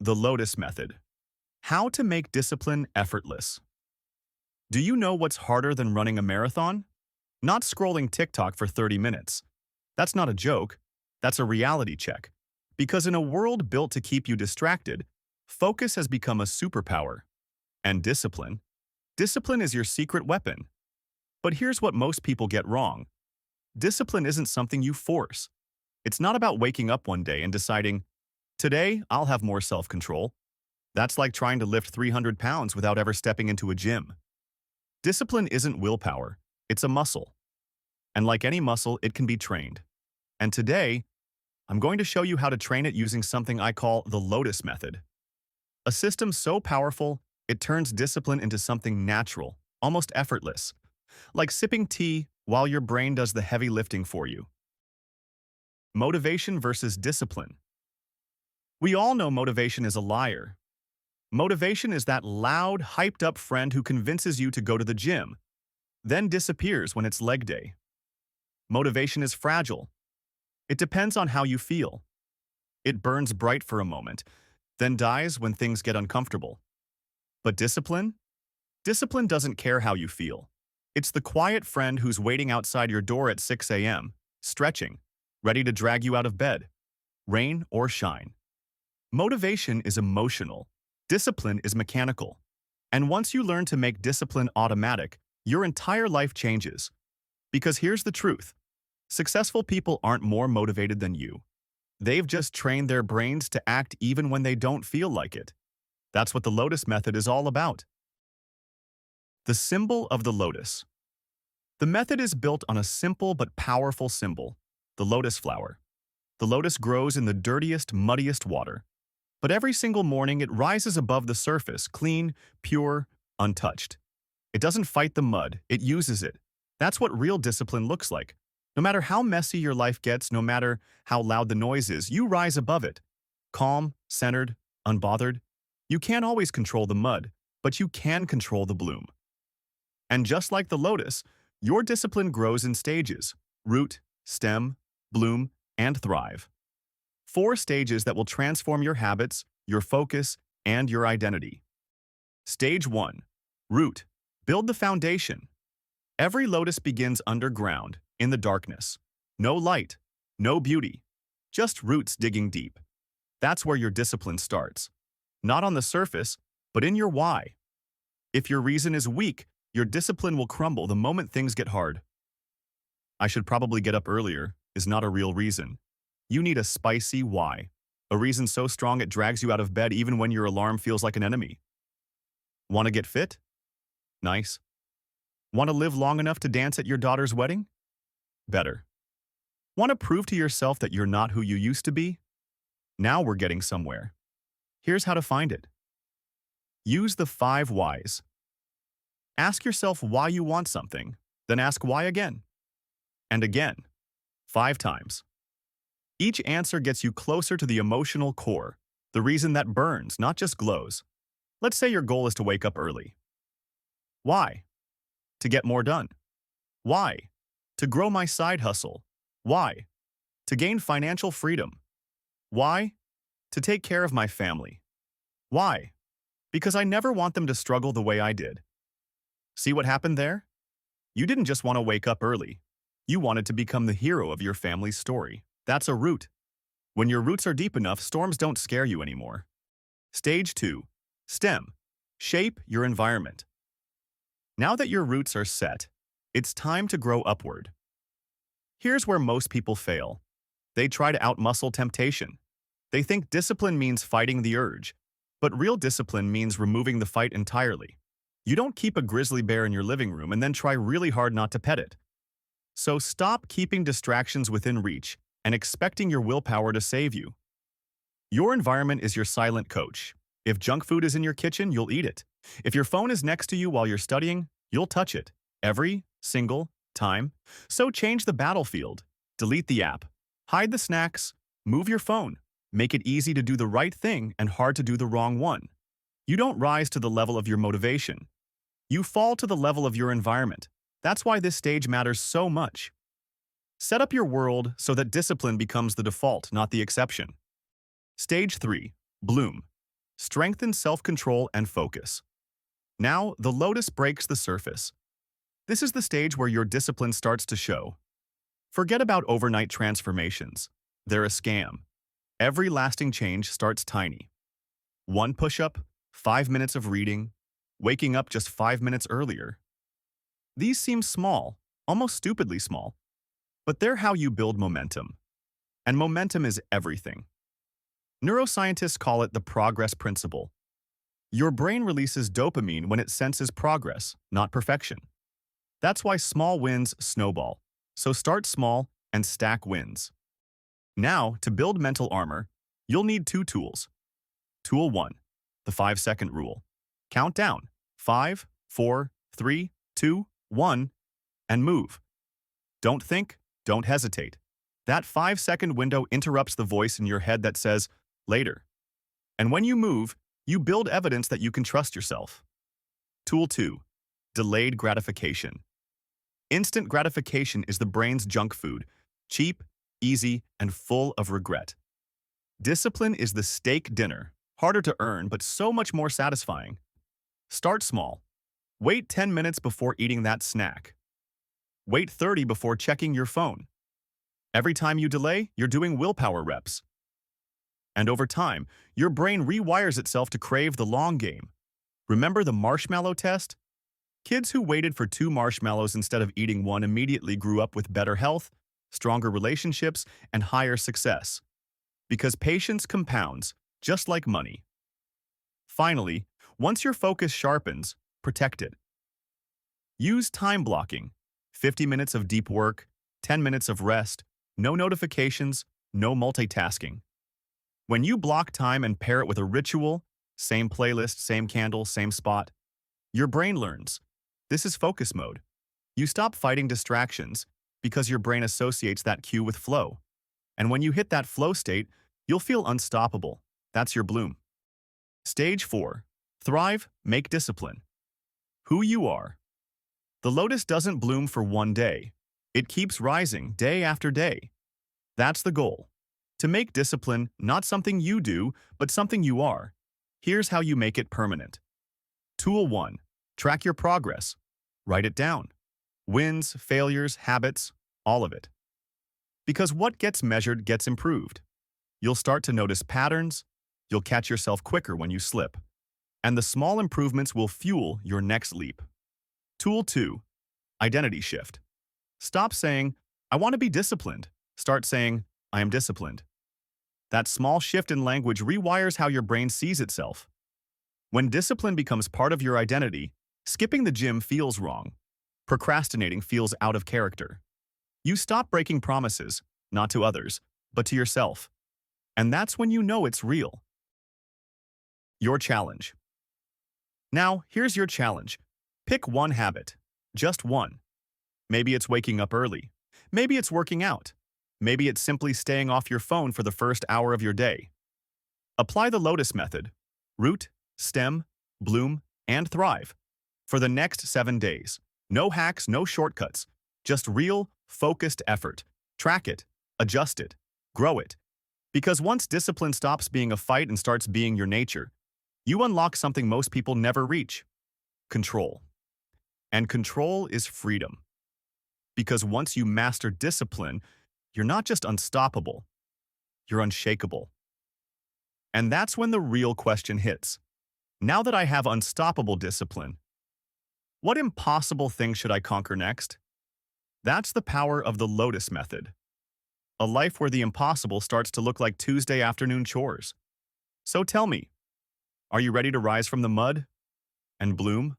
The Lotus Method. How to make discipline effortless. Do you know what's harder than running a marathon? Not scrolling TikTok for 30 minutes. That's not a joke. That's a reality check. Because in a world built to keep you distracted, focus has become a superpower. And discipline? Discipline is your secret weapon. But here's what most people get wrong. Discipline isn't something you force. It's not about waking up one day and deciding, today, I'll have more self-control. That's like trying to lift 300 pounds without ever stepping into a gym. Discipline isn't willpower, it's a muscle. And like any muscle, it can be trained. And today, I'm going to show you how to train it using something I call the Lotus Method. A system so powerful, it turns discipline into something natural, almost effortless. Like sipping tea while your brain does the heavy lifting for you. Motivation versus discipline. We all know motivation is a liar. Motivation is that loud, hyped-up friend who convinces you to go to the gym, then disappears when it's leg day. Motivation is fragile. It depends on how you feel. It burns bright for a moment, then dies when things get uncomfortable. But discipline? Discipline doesn't care how you feel. It's the quiet friend who's waiting outside your door at 6 a.m., stretching, ready to drag you out of bed, rain or shine. Motivation is emotional. Discipline is mechanical. And once you learn to make discipline automatic, your entire life changes. Because here's the truth. Successful people aren't more motivated than you. They've just trained their brains to act even when they don't feel like it. That's what the Lotus Method is all about. The symbol of the lotus. The method is built on a simple but powerful symbol, the lotus flower. The lotus grows in the dirtiest, muddiest water. But every single morning it rises above the surface, clean, pure, untouched. It doesn't fight the mud, it uses it. That's what real discipline looks like. No matter how messy your life gets, no matter how loud the noise is, you rise above it. Calm, centered, unbothered. You can't always control the mud, but you can control the bloom. And just like the lotus, your discipline grows in stages: root, stem, bloom, and thrive. 4 stages that will transform your habits, your focus, and your identity. Stage 1. Root. Build the foundation. Every lotus begins underground, in the darkness. No light, no beauty, just roots digging deep. That's where your discipline starts. Not on the surface, but in your why. If your reason is weak, your discipline will crumble the moment things get hard. I should probably get up earlier is not a real reason. You need a spicy why. A reason so strong it drags you out of bed even when your alarm feels like an enemy. Want to get fit? Nice. Want to live long enough to dance at your daughter's wedding? Better. Want to prove to yourself that you're not who you used to be? Now we're getting somewhere. Here's how to find it. Use the 5 whys. Ask yourself why you want something, then ask why again. And again. 5 times. Each answer gets you closer to the emotional core, the reason that burns, not just glows. Let's say your goal is to wake up early. Why? To get more done. Why? To grow my side hustle. Why? To gain financial freedom. Why? To take care of my family. Why? Because I never want them to struggle the way I did. See what happened there? You didn't just want to wake up early. You wanted to become the hero of your family's story. That's a root. When your roots are deep enough, storms don't scare you anymore. Stage 2. Stem. Shape your environment. Now that your roots are set, it's time to grow upward. Here's where most people fail. They try to outmuscle temptation. They think discipline means fighting the urge, but real discipline means removing the fight entirely. You don't keep a grizzly bear in your living room and then try really hard not to pet it. So stop keeping distractions within reach and expecting your willpower to save you. Your environment is your silent coach. If junk food is in your kitchen, you'll eat it. If your phone is next to you while you're studying, you'll touch it. Every single time. So change the battlefield. Delete the app. Hide the snacks. Move your phone. Make it easy to do the right thing and hard to do the wrong one. You don't rise to the level of your motivation. You fall to the level of your environment. That's why this stage matters so much. Set up your world so that discipline becomes the default, not the exception. Stage 3. Bloom. strengthen self-control and focus. Now, the Lotus breaks the surface. This is the stage where your discipline starts to show. Forget about overnight transformations. They're a scam. Every lasting change starts tiny. One push-up, 5 minutes of reading, waking up just 5 minutes earlier. These seem small, almost stupidly small, but they're how you build momentum. And momentum is everything. Neuroscientists call it the progress principle. Your brain releases dopamine when it senses progress, not perfection. That's why small wins snowball. So start small and stack wins. Now, to build mental armor, you'll need 2 tools. Tool 1, the 5-second rule. Count down, 5, 4, 3, 2, 1, and move. Don't think, don't hesitate. That 5-second window interrupts the voice in your head that says, later. And when you move, you build evidence that you can trust yourself. Tool 2, delayed gratification. Instant gratification is the brain's junk food, cheap, easy, and full of regret. Discipline is the steak dinner, harder to earn but so much more satisfying. Start small. Wait 10 minutes before eating that snack. Wait 30 before checking your phone. Every time you delay, you're doing willpower reps. And over time, your brain rewires itself to crave the long game. Remember the marshmallow test? Kids who waited for 2 marshmallows instead of eating one immediately grew up with better health, stronger relationships, and higher success. Because patience compounds, just like money. Finally, once your focus sharpens, protect it. Use time blocking. 50 minutes of deep work, 10 minutes of rest, no notifications, no multitasking. When you block time and pair it with a ritual, same playlist, same candle, same spot, your brain learns. This is focus mode. You stop fighting distractions because your brain associates that cue with flow. And when you hit that flow state, you'll feel unstoppable. That's your bloom. Stage 4. Thrive, make discipline. Who you are. The lotus doesn't bloom for one day. It keeps rising day after day. That's the goal. To make discipline not something you do, but something you are. Here's how you make it permanent. Tool 1. Track your progress. Write it down. Wins, failures, habits, all of it. Because what gets measured gets improved. You'll start to notice patterns. You'll catch yourself quicker when you slip. And the small improvements will fuel your next leap. Tool 2. Identity shift. Stop saying, I want to be disciplined. Start saying, I am disciplined. That small shift in language rewires how your brain sees itself. When discipline becomes part of your identity, skipping the gym feels wrong. Procrastinating feels out of character. You stop breaking promises, not to others, but to yourself. And that's when you know it's real. Your challenge. Now, here's your challenge. Pick one habit. Just one. Maybe it's waking up early. Maybe it's working out. Maybe it's simply staying off your phone for the first hour of your day. Apply the Lotus Method. Root, stem, bloom, and thrive. For the next 7 days. No hacks, no shortcuts. Just real, focused effort. Track it, adjust it, grow it. Because once discipline stops being a fight and starts being your nature, you unlock something most people never reach. Control. And control is freedom. Because once you master discipline, you're not just unstoppable, you're unshakable. And that's when the real question hits. Now that I have unstoppable discipline, what impossible thing should I conquer next? That's the power of the Lotus Method. A life where the impossible starts to look like Tuesday afternoon chores. So tell me, are you ready to rise from the mud and bloom?